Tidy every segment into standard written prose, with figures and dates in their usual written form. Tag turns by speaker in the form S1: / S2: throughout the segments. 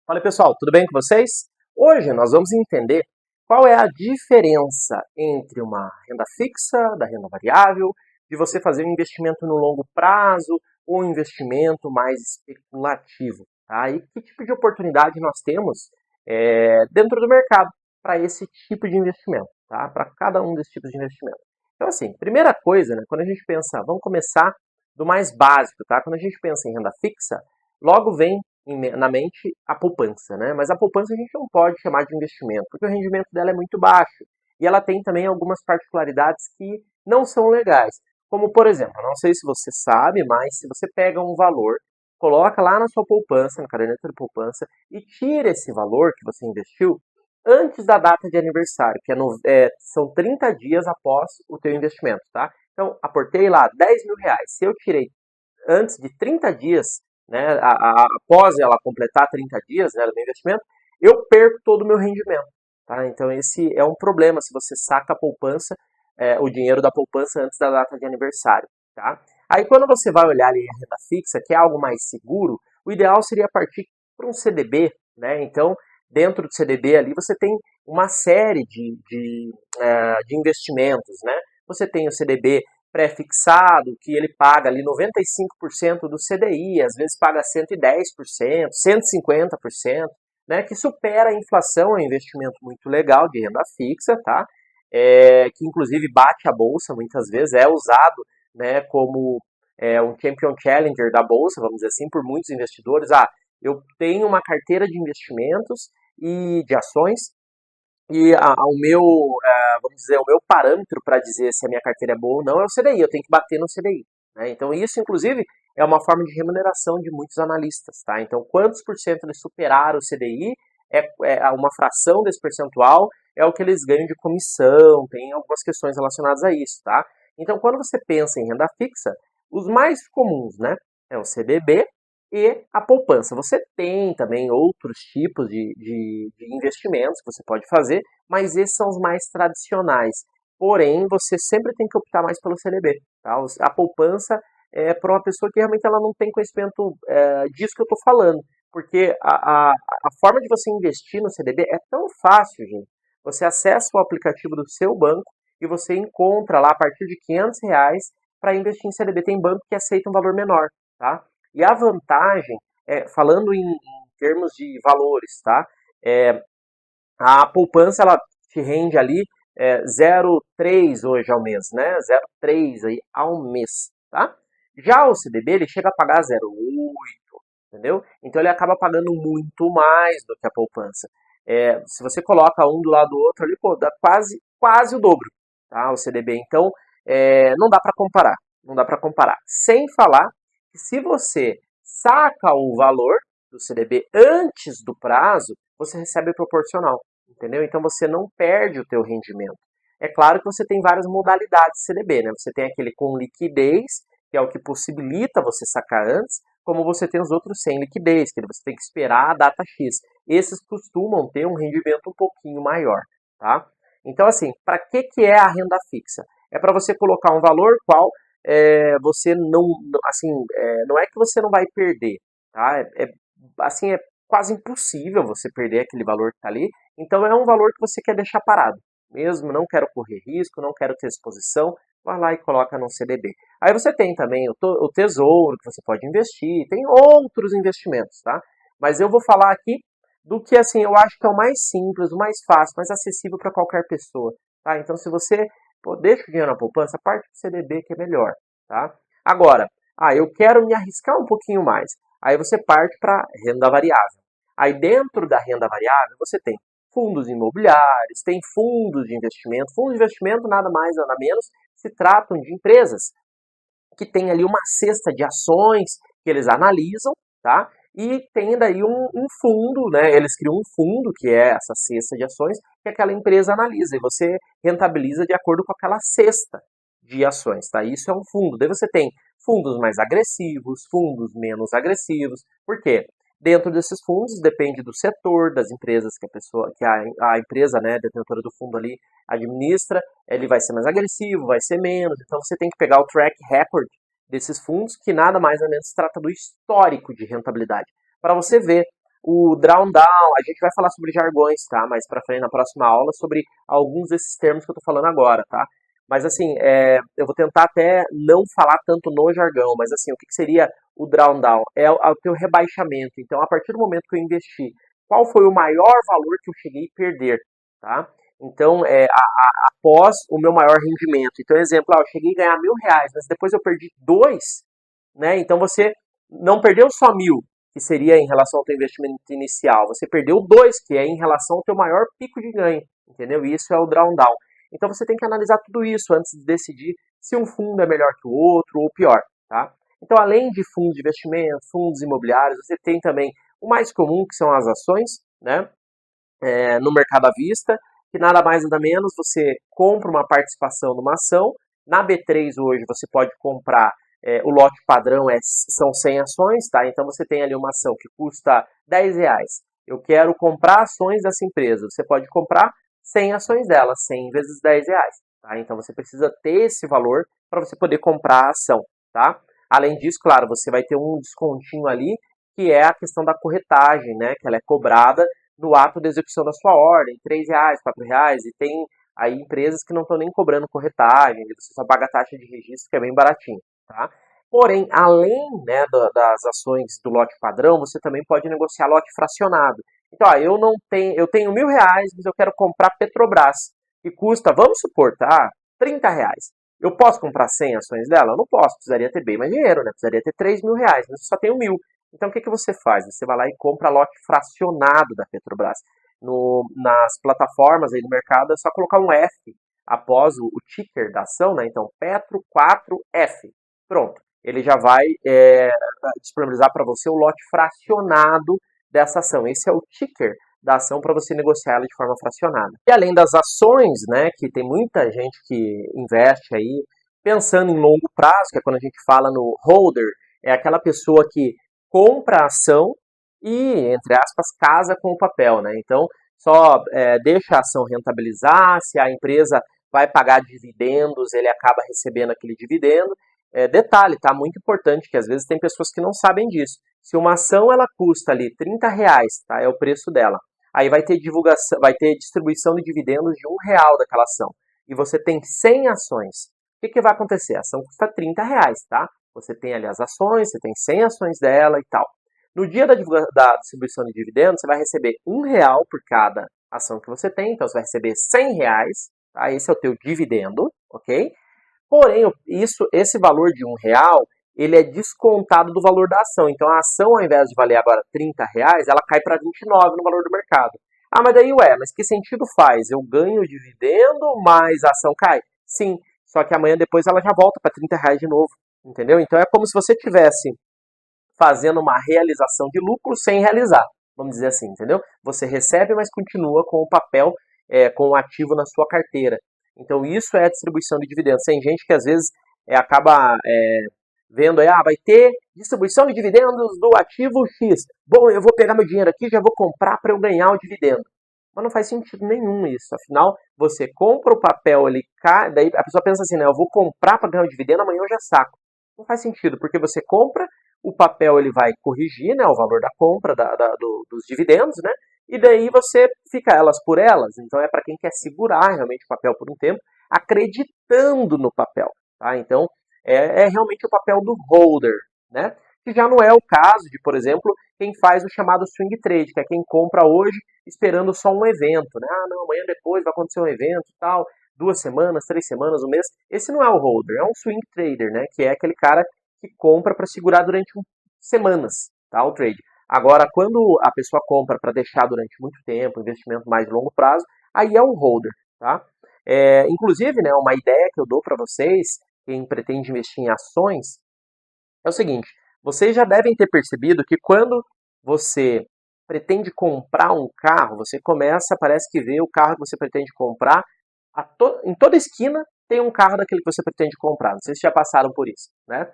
S1: Fala pessoal, tudo bem com vocês? Hoje nós vamos entender qual é a diferença entre uma renda fixa, da renda variável, de você fazer um investimento no longo prazo ou um investimento mais especulativo. Tá? E que tipo de oportunidade nós temos dentro do mercado para esse tipo de investimento, tá? Para cada um desses tipos de investimento. Então assim, primeira coisa, né, quando a gente pensa, vamos começar do mais básico, tá? Quando a gente pensa em renda fixa, logo vem na mente a poupança, né? Mas a poupança a gente não pode chamar de investimento, porque o rendimento dela é muito baixo. E ela tem também algumas particularidades que não são legais. Como, por exemplo, não sei se você sabe, mas se você pega um valor, coloca lá na sua poupança, na caderneta de poupança, e tira esse valor que você investiu antes da data de aniversário, que são 30 dias após o teu investimento, tá? Então, aportei lá 10 mil reais. Se eu tirei antes de 30 dias, né, após ela completar 30 dias, né, do investimento, eu perco todo o meu rendimento. Tá? Então esse é um problema se você saca a poupança, o dinheiro da poupança antes da data de aniversário. Tá? Aí quando você vai olhar ali a renda fixa, que é algo mais seguro, o ideal seria partir para um CDB. Né? Então, dentro do CDB ali você tem uma série de investimentos. Né? Você tem o CDB pré-fixado, que ele paga ali 95% do CDI, às vezes paga 110%, 150%, né, que supera a inflação, é um investimento muito legal de renda fixa, tá? Que inclusive bate a bolsa muitas vezes, é usado, né, como um champion challenger da bolsa, vamos dizer assim, por muitos investidores. Eu tenho uma carteira de investimentos e de ações e vamos dizer, o meu parâmetro para dizer se a minha carteira é boa ou não é o CDI, eu tenho que bater no CDI. Né? Então isso, inclusive, é uma forma de remuneração de muitos analistas. Tá? Então quantos por cento eles superaram o CDI, uma fração desse percentual é o que eles ganham de comissão, tem algumas questões relacionadas a isso. Tá? Então quando você pensa em renda fixa, os mais comuns, né, é o CDB, e a poupança. Você tem também outros tipos de investimentos que você pode fazer, mas esses são os mais tradicionais. Porém, você sempre tem que optar mais pelo CDB. Tá? A poupança é para uma pessoa que realmente ela não tem conhecimento disso que eu estou falando. Porque a forma de você investir no CDB é tão fácil, gente. Você acessa o aplicativo do seu banco e você encontra lá a partir de R$ 500 para investir em CDB. Tem banco que aceita um valor menor. Tá? E a vantagem, falando em termos de valores, tá? A poupança ela te rende ali 0,3 hoje ao mês, né? 0,3 aí ao mês, tá? Já o CDB ele chega a pagar 0,8, entendeu? Então ele acaba pagando muito mais do que a poupança. Se você coloca um do lado do outro ali, pô, dá quase o dobro, tá? O CDB. Então não dá para comparar, não dá para comparar. Sem falar que se você saca o valor do CDB antes do prazo, você recebe proporcional, entendeu? Então você não perde o teu rendimento. É claro que você tem várias modalidades de CDB, né? Você tem aquele com liquidez, que é o que possibilita você sacar antes, como você tem os outros sem liquidez, que você tem que esperar a data X. Esses costumam ter um rendimento um pouquinho maior, tá? Então assim, para que é a renda fixa? É para você colocar um valor qual você não, assim, não é que você não vai perder, tá? Assim, é quase impossível você perder aquele valor que está ali. Então é um valor que você quer deixar parado. Mesmo não quero correr risco, não quero ter exposição, vai lá e coloca no CDB. Aí você tem também o tesouro que você pode investir, tem outros investimentos, tá? Mas eu vou falar aqui do que assim eu acho que é o mais simples, o mais fácil, mais acessível para qualquer pessoa, tá? Então se você deixa o dinheiro na poupança, parte do CDB que é melhor, tá? Agora, eu quero me arriscar um pouquinho mais. Aí você parte para renda variável. Aí dentro da renda variável você tem fundos imobiliários, tem fundos de investimento. Fundos de investimento nada mais nada menos se tratam de empresas que tem ali uma cesta de ações que eles analisam, tá? E tem daí um fundo, né? Eles criam um fundo, que é essa cesta de ações, que aquela empresa analisa, e você rentabiliza de acordo com aquela cesta de ações, tá? Isso é um fundo. Daí você tem fundos mais agressivos, fundos menos agressivos. Por quê? Dentro desses fundos, depende do setor, das empresas que a empresa, né, detentora do fundo ali administra, ele vai ser mais agressivo, vai ser menos. Então você tem que pegar o track record desses fundos, que nada mais ou menos se trata do histórico de rentabilidade, para você ver o drawdown, a gente vai falar sobre jargões, tá? Mais pra frente na próxima aula sobre alguns desses termos que eu tô falando agora, tá? Mas assim, eu vou tentar até não falar tanto no jargão, mas assim, o que seria o drawdown? É o teu rebaixamento. Então, a partir do momento que eu investi, qual foi o maior valor que eu cheguei a perder, tá? Então, após o meu maior rendimento. Então, exemplo, eu cheguei a ganhar R$ 1.000, mas depois eu perdi dois, né? Então, você não perdeu só 1.000, que seria em relação ao teu investimento inicial. Você perdeu dois, que é em relação ao teu maior pico de ganho, entendeu? E isso é o drawdown. Então, você tem que analisar tudo isso antes de decidir se um fundo é melhor que o outro ou pior, tá? Então, além de fundos de investimento, fundos imobiliários, você tem também o mais comum, que são as ações, né? No mercado à vista, que nada mais nada menos, você compra uma participação numa ação. Na B3 hoje você pode comprar, o lote padrão são 100 ações, tá? Então você tem ali uma ação que custa R$ 10. Eu quero comprar ações dessa empresa. Você pode comprar 100 ações dela, 100 vezes R$ 10. Tá? Então você precisa ter esse valor para você poder comprar a ação. Tá? Além disso, claro, você vai ter um descontinho ali, que é a questão da corretagem, né? Que ela é cobrada no ato de execução da sua ordem, R$ 3, R$ 4, e tem aí empresas que não estão nem cobrando corretagem, você só paga a taxa de registro, que é bem baratinho, tá? Porém, além, né, das ações do lote padrão, você também pode negociar lote fracionado. Então, eu tenho R$ 1.000, mas eu quero comprar Petrobras, que custa, vamos supor, tá, R$ 30. Eu posso comprar 100 ações dela? Eu não posso, precisaria ter bem mais dinheiro, né? Precisaria ter R$ 3.000, mas eu só tenho 1.000. Então, o que você faz? Você vai lá e compra lote fracionado da Petrobras. Nas plataformas aí do mercado, é só colocar um F após o ticker da ação, né? Então, Petro 4F. Pronto. Ele já vai disponibilizar para você o lote fracionado dessa ação. Esse é o ticker da ação para você negociar ela de forma fracionada. E além das ações, né, que tem muita gente que investe aí pensando em longo prazo, que é quando a gente fala no holder, é aquela pessoa que compra a ação e, entre aspas, casa com o papel, né? Então, só deixa a ação rentabilizar, se a empresa vai pagar dividendos, ele acaba recebendo aquele dividendo. Detalhe, tá? Muito importante, que às vezes tem pessoas que não sabem disso. Se uma ação ela custa ali R$ 30, tá? É o preço dela. Aí vai ter divulgação, vai ter distribuição de dividendos de R$ 1 daquela ação. E você tem 100 ações. O que vai acontecer? A ação custa R$ 30, tá? Você tem ali as ações, você tem 100 ações dela e tal. No dia da distribuição de dividendos, você vai receber R$ 1 por cada ação que você tem. Então, você vai receber R$ 100, tá? Esse é o teu dividendo, ok? Porém, esse valor de R$ 1, ele é descontado do valor da ação. Então, a ação, ao invés de valer agora R$ 30, ela cai para 29 no valor do mercado. Ah, mas daí, mas que sentido faz? Eu ganho o dividendo, mas a ação cai? Sim, só que amanhã depois ela já volta para R$ 30 de novo, entendeu? Então, é como se você tivesse fazendo uma realização de lucro sem realizar, vamos dizer assim, entendeu? Você recebe, mas continua com o papel, com o ativo na sua carteira. Então isso é a distribuição de dividendos. Tem gente que às vezes acaba vendo aí, vai ter distribuição de dividendos do ativo X. Bom, eu vou pegar meu dinheiro aqui e já vou comprar para eu ganhar o dividendo. Mas não faz sentido nenhum isso. Afinal, você compra o papel, ele cai, daí a pessoa pensa assim, né, eu vou comprar para ganhar o dividendo, amanhã eu já saco. Não faz sentido, porque você compra, o papel ele vai corrigir, né, o valor da compra dos dividendos, né, e daí você fica elas por elas. Então é para quem quer segurar realmente o papel por um tempo, acreditando no papel. Tá? Então é realmente o papel do holder, né? Que já não é o caso de, por exemplo, quem faz o chamado swing trade, que é quem compra hoje esperando só um evento. Né? Ah, não, amanhã depois vai acontecer um evento e tal, 2 semanas, 3 semanas, um mês. Esse não é o holder, é um swing trader, né? Que é aquele cara que compra para segurar durante semanas, tá? O trade. Agora, quando a pessoa compra para deixar durante muito tempo, investimento mais de longo prazo, aí é um holder, tá? Inclusive, né, uma ideia que eu dou para vocês, quem pretende investir em ações, é o seguinte: vocês já devem ter percebido que quando você pretende comprar um carro, você começa, parece que vê o carro que você pretende comprar, em toda esquina tem um carro daquele que você pretende comprar. Não sei se já passaram por isso, né?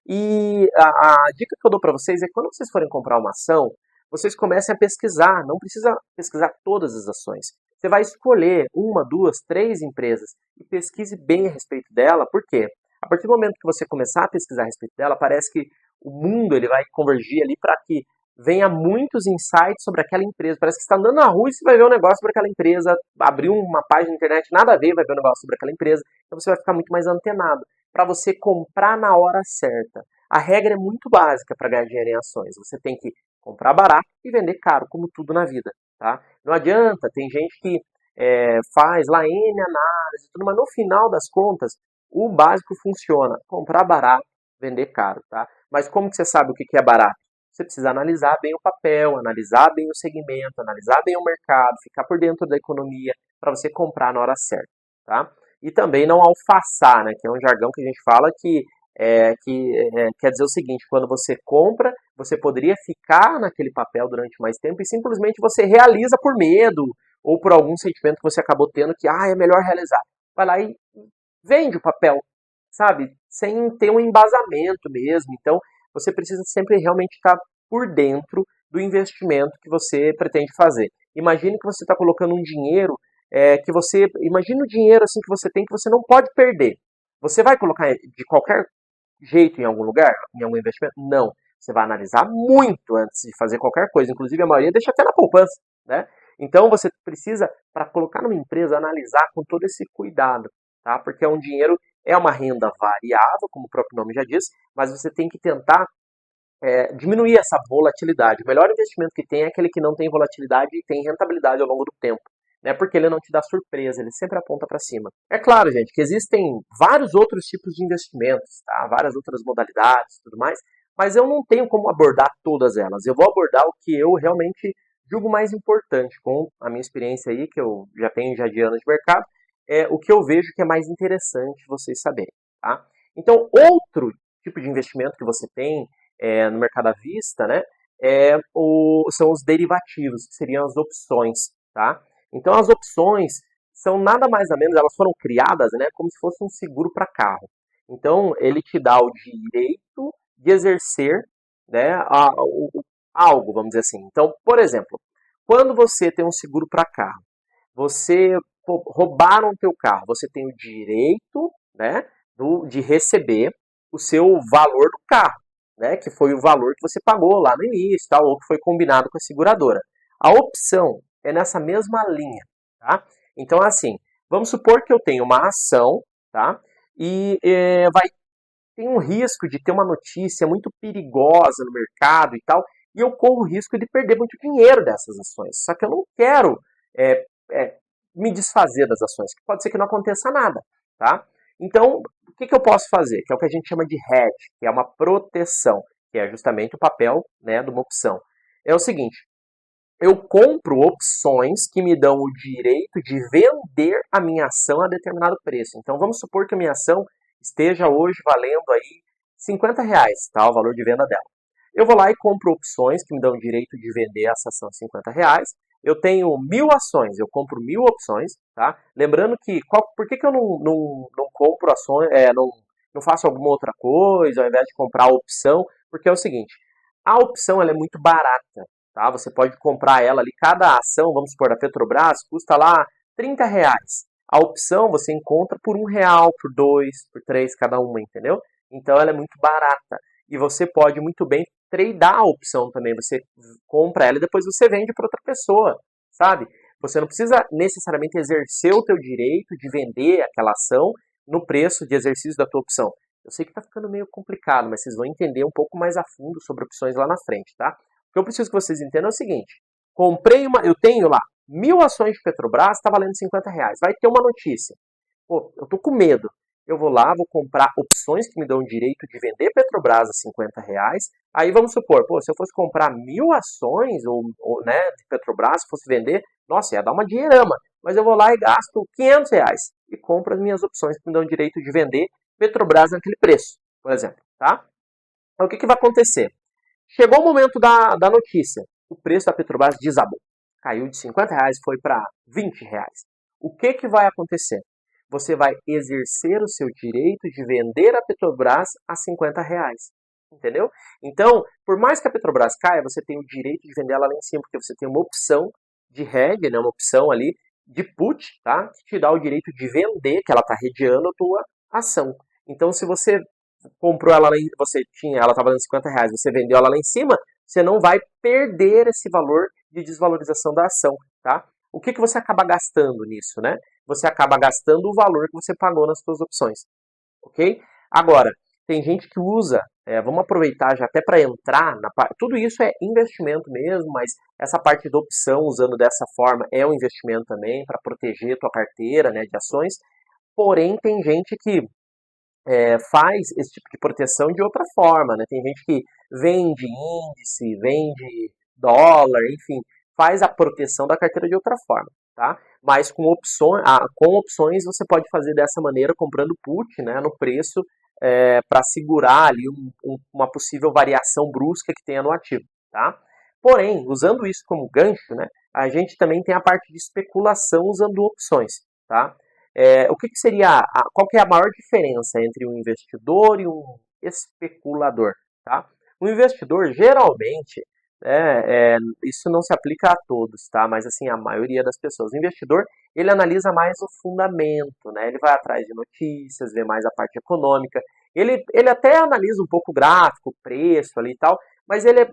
S1: E a dica que eu dou para vocês é que quando vocês forem comprar uma ação, vocês comecem a pesquisar. Não precisa pesquisar todas as ações. Você vai escolher uma, duas, três empresas e pesquise bem a respeito dela. Por quê? A partir do momento que você começar a pesquisar a respeito dela, parece que o mundo ele vai convergir ali para que venha muitos insights sobre aquela empresa. Parece que você está andando na rua e você vai ver um negócio sobre aquela empresa, abriu uma página na internet, nada a ver, vai ver um negócio sobre aquela empresa. Então você vai ficar muito mais antenado para você comprar na hora certa. A regra é muito básica para ganhar dinheiro em ações. Você tem que comprar barato e vender caro, como tudo na vida. Tá? Não adianta, tem gente que faz lá N análise, tudo, mas no final das contas, o básico funciona. Comprar barato, vender caro. Tá? Mas como que você sabe o que é barato? Você precisa analisar bem o papel, analisar bem o segmento, analisar bem o mercado, ficar por dentro da economia para você comprar na hora certa. Tá? E também não alfaçar, né, que é um jargão que a gente fala que quer dizer o seguinte: quando você compra, você poderia ficar naquele papel durante mais tempo e simplesmente você realiza por medo ou por algum sentimento que você acabou tendo que é melhor realizar. Vai lá e vende o papel, sabe? Sem ter um embasamento mesmo. Então, você precisa sempre realmente estar por dentro do investimento que você pretende fazer. Imagine que você está colocando um dinheiro imagine o dinheiro assim que você tem que você não pode perder. Você vai colocar de qualquer jeito em algum lugar, em algum investimento? Não. Você vai analisar muito antes de fazer qualquer coisa. Inclusive, a maioria deixa até na poupança, né? Então, você precisa, para colocar numa empresa, analisar com todo esse cuidado, tá? Porque um dinheiro é uma renda variável, como o próprio nome já diz, mas você tem que tentar diminuir essa volatilidade. O melhor investimento que tem é aquele que não tem volatilidade e tem rentabilidade ao longo do tempo. Né, porque ele não te dá surpresa, ele sempre aponta para cima. É claro, gente, que existem vários outros tipos de investimentos, tá? Várias outras modalidades e tudo mais, mas eu não tenho como abordar todas elas. Eu vou abordar o que eu realmente julgo mais importante, com a minha experiência aí, que eu já tenho já de anos de mercado, o que eu vejo que é mais interessante vocês saberem. Tá? Então, outro tipo de investimento que você tem no mercado à vista, né, são os derivativos, que seriam as opções. Tá? Então as opções são nada mais ou menos, elas foram criadas, né, como se fosse um seguro para carro. Então ele te dá o direito de exercer, né, algo, vamos dizer assim. Então, por exemplo, quando você tem um seguro para carro, você roubaram o teu carro, você tem o direito, né, de receber o seu valor do carro, né, que foi o valor que você pagou lá no início, tal, ou que foi combinado com a seguradora. A opção é nessa mesma linha, tá? Então, assim, vamos supor que eu tenho uma ação, tá? E tem um risco de ter uma notícia muito perigosa no mercado e tal, e eu corro o risco de perder muito dinheiro dessas ações. Só que eu não quero é, é, me desfazer das ações, que pode ser que não aconteça nada, tá? Então, o que eu posso fazer? Que é o que a gente chama de hedge, que é uma proteção, que é justamente o papel, né, de uma opção. É o seguinte: eu compro opções que me dão o direito de vender a minha ação a determinado preço. Então vamos supor que a minha ação esteja hoje valendo aí R$ 50, tá? O valor de venda dela. Eu vou lá e compro opções que me dão o direito de vender essa ação a R$ 50. Eu tenho 1.000 ações, eu compro 1.000 opções, tá? Lembrando que, por que eu não compro ações, não faço alguma outra coisa ao invés de comprar a opção? Porque é o seguinte, a opção ela é muito barata. Tá? Você pode comprar ela ali, cada ação, vamos supor, da Petrobras, custa lá R$ 30. A opção você encontra por R$ 1, por 2, por 3 cada uma, entendeu? Então ela é muito barata. E você pode muito bem tradear a opção também. Você compra ela e depois você vende para outra pessoa, sabe? Você não precisa necessariamente exercer o teu direito de vender aquela ação no preço de exercício da tua opção. Eu sei que está ficando meio complicado, mas vocês vão entender um pouco mais a fundo sobre opções lá na frente, tá? O que eu preciso que vocês entendam é o seguinte: eu tenho lá 1.000 ações de Petrobras, está valendo R$ 50. Vai ter uma notícia. Pô, eu tô com medo. Eu vou lá, vou comprar opções que me dão o direito de vender Petrobras a R$ 50. Aí vamos supor, pô, se eu fosse comprar 1.000 ações né, de Petrobras, se fosse vender, nossa, ia dar uma dinheirama. Mas eu vou lá e gasto R$ 500 e compro as minhas opções que me dão o direito de vender Petrobras naquele preço, por exemplo, tá? Então o que vai acontecer? Chegou o momento da notícia. O preço da Petrobras desabou. Caiu de R$ 50 e foi para R$ 20. O que vai acontecer? Você vai exercer o seu direito de vender a Petrobras a R$ 50. Entendeu? Então, por mais que a Petrobras caia, você tem o direito de vender ela lá em cima, porque você tem uma opção de hedge, né, uma opção ali de put, tá? Que te dá o direito de vender, que ela está hedgeando a tua ação. Então, se você comprou ela, ela estava valendo R$ 50, você vendeu ela lá em cima, você não vai perder esse valor de desvalorização da ação, tá? O que você acaba gastando nisso, né? Você acaba gastando o valor que você pagou nas suas opções, ok? Agora, tem gente que usa, vamos aproveitar já até para entrar na parte, tudo isso é investimento mesmo, mas essa parte da opção usando dessa forma é um investimento também para proteger tua carteira, né, de ações. Porém, tem gente que faz esse tipo de proteção de outra forma, né? Tem gente que vende índice, vende dólar, enfim, faz a proteção da carteira de outra forma, tá? Mas com opções você pode fazer dessa maneira, comprando put, né, no preço, para segurar ali uma possível variação brusca que tenha no ativo, tá? Porém, usando isso como gancho, né, a gente também tem a parte de especulação usando opções, tá? Qual que é a maior diferença entre um investidor e um especulador, tá? O investidor, geralmente, isso não se aplica a todos, tá? Mas, assim, a maioria das pessoas. O investidor, ele analisa mais o fundamento, né? Ele vai atrás de notícias, vê mais a parte econômica. Ele até analisa um pouco o gráfico, o preço ali e tal, mas ele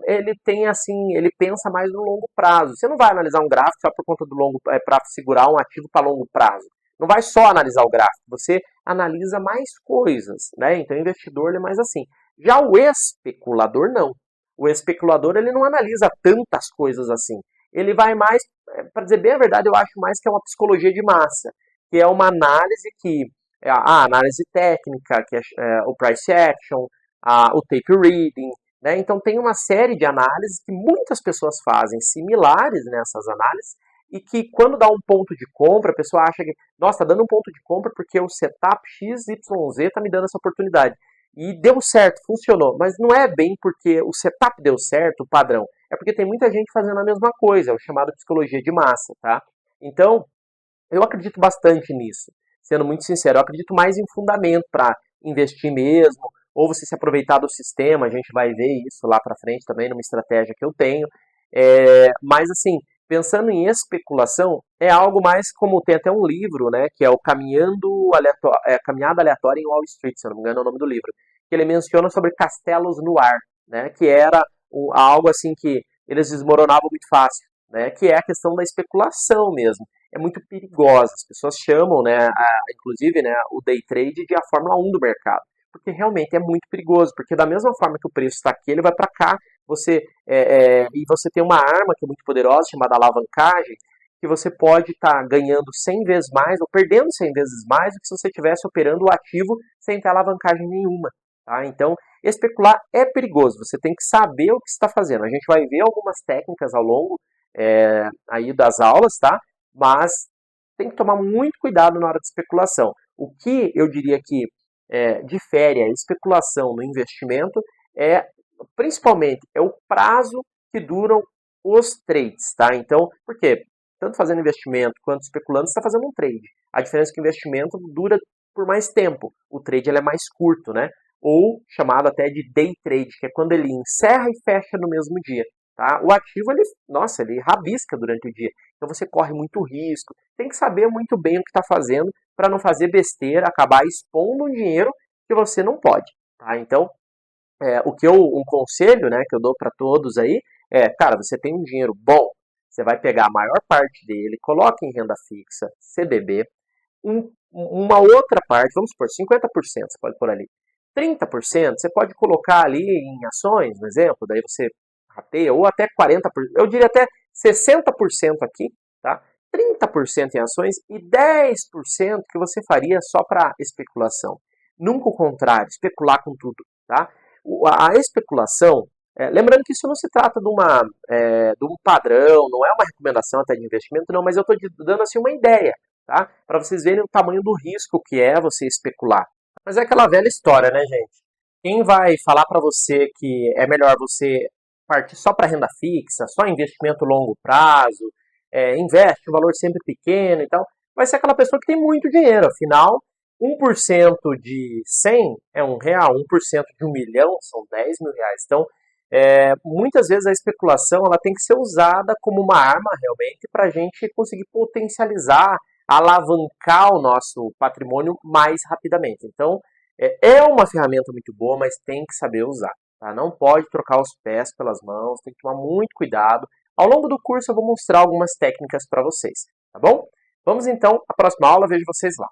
S1: tem, assim, ele pensa mais no longo prazo. Você não vai analisar um gráfico só por conta do para segurar um ativo para longo prazo. Não vai só analisar o gráfico, você analisa mais coisas, né? Então o investidor ele é mais assim. Já o especulador não. O especulador ele não analisa tantas coisas assim. Ele vai mais, para dizer bem a verdade, eu acho mais que é uma psicologia de massa, que é uma análise que é a análise técnica, que é o price action, o tape reading, né? Então tem uma série de análises que muitas pessoas fazem similares nessas análises e que quando dá um ponto de compra, a pessoa acha que, nossa, tá dando um ponto de compra porque o setup XYZ tá me dando essa oportunidade. E deu certo, funcionou. Mas não é bem porque o setup deu certo, o padrão. É porque tem muita gente fazendo a mesma coisa, é o chamado psicologia de massa, tá? Então, eu acredito bastante nisso. Sendo muito sincero, eu acredito mais em fundamento para investir mesmo, ou você se aproveitar do sistema, a gente vai ver isso lá para frente também numa estratégia que eu tenho. Mas assim, pensando em especulação, é algo mais como tem até um livro, né, que é o Caminhada Aleatória em Wall Street, se eu não me engano é o nome do livro, que ele menciona sobre castelos no ar, né, que era algo assim que eles desmoronavam muito fácil, né, que é a questão da especulação mesmo. É muito perigosa, as pessoas chamam, né, inclusive, né, o day trade de a Fórmula 1 do mercado, porque realmente é muito perigoso, porque da mesma forma que o preço está aqui, ele vai para cá, e você tem uma arma que é muito poderosa, chamada alavancagem, que você pode estar ganhando 100 vezes mais, ou perdendo 100 vezes mais, do que se você estivesse operando o ativo sem ter alavancagem nenhuma. Tá? Então, especular é perigoso, você tem que saber o que está fazendo. A gente vai ver algumas técnicas ao longo aí das aulas, tá? Mas tem que tomar muito cuidado na hora de especulação. O que eu diria que difere a especulação no investimento principalmente, é o prazo que duram os trades, tá? Então, por quê? Tanto fazendo investimento quanto especulando, você está fazendo um trade. A diferença é que o investimento dura por mais tempo. O trade ele é mais curto, né? Ou chamado até de day trade, que é quando ele encerra e fecha no mesmo dia. Tá? O ativo, ele rabisca durante o dia. Então você corre muito risco. Tem que saber muito bem o que está fazendo para não fazer besteira, acabar expondo um dinheiro que você não pode. Tá? Então, um conselho, né, que eu dou para todos aí cara, você tem um dinheiro bom, você vai pegar a maior parte dele, coloca em renda fixa, CDB, uma outra parte, vamos supor, 50% você pode pôr ali. 30% você pode colocar ali em ações, no exemplo, daí você rateia, ou até 40%, eu diria até 60% aqui, tá? 30% em ações e 10% que você faria só para especulação. Nunca o contrário, especular com tudo, tá? A especulação, lembrando que isso não se trata de um padrão, não é uma recomendação até de investimento, não, mas eu estou dando assim uma ideia, tá? Para vocês verem o tamanho do risco que é você especular. Mas é aquela velha história, né, gente? Quem vai falar para você que é melhor você partir só para renda fixa, só investimento longo prazo, investe um valor sempre pequeno e tal, vai ser aquela pessoa que tem muito dinheiro, afinal, 1% de 100 é R$ 1, 1% de 1 milhão são R$ 10.000. Então, muitas vezes a especulação ela tem que ser usada como uma arma realmente para a gente conseguir potencializar, alavancar o nosso patrimônio mais rapidamente. Então, é uma ferramenta muito boa, mas tem que saber usar. Tá? Não pode trocar os pés pelas mãos, tem que tomar muito cuidado. Ao longo do curso eu vou mostrar algumas técnicas para vocês, tá bom? Vamos então à próxima aula, vejo vocês lá.